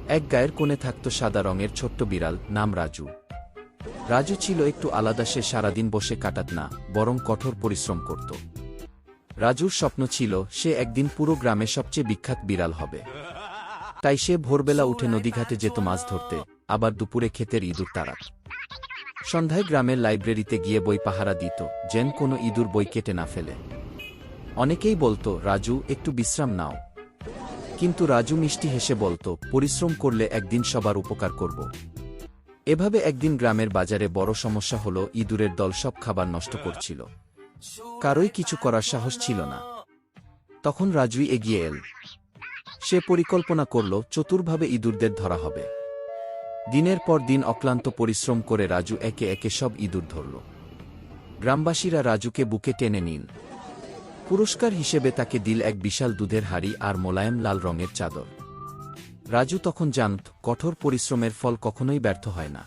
এক গায়ের কোণে থাকত সাদা রঙের ছোট্ট বিড়াল, নাম রাজু। রাজু ছিল একটু আলাদা, সে সারাদিন বসে কাটাত না, বরং কঠোর পরিশ্রম করত। রাজুর স্বপ্ন ছিল সে একদিন পুরো গ্রামে সবচেয়ে বিখ্যাত বিড়াল হবে। তাই সে ভোরবেলা উঠে নদীঘাটে যেত মাছ ধরতে, আবার দুপুরে ক্ষেতের ইঁদুর তাড়াত। সন্ধ্যায় গ্রামের লাইব্রেরিতে গিয়ে বই পাহারা দিত, যেন কোনো ইঁদুর বই কেটে না ফেলে। অনেকেই বলতো, রাজু একটু বিশ্রাম নাও, কিন্তু রাজু মিষ্টি হেসে বলতো, পরিশ্রম করলে একদিন সবার উপকার করব। এভাবে একদিন গ্রামের বাজারে বড় সমস্যা হলো, ইঁদুরের দল সব খাবার নষ্ট করছিল। কারোই কিছু করার সাহস ছিল না। তখন রাজুই এগিয়ে এল। সে পরিকল্পনা করল, চতুরভাবে ইঁদুরদের ধরা হবে। দিনের পর দিন অক্লান্ত পরিশ্রম করে রাজু একে একে সব ইঁদুর ধরল। গ্রামবাসীরা রাজুকে বুকে টেনে নিল। পুরস্কার হিসেবে তাকে দিল এক বিশাল দুধের হাঁড়ি আর মোলায়েম লাল রঙের চাদর। রাজু তখন জানত, কঠোর পরিশ্রমের ফল কখনোই ব্যর্থ হয় না।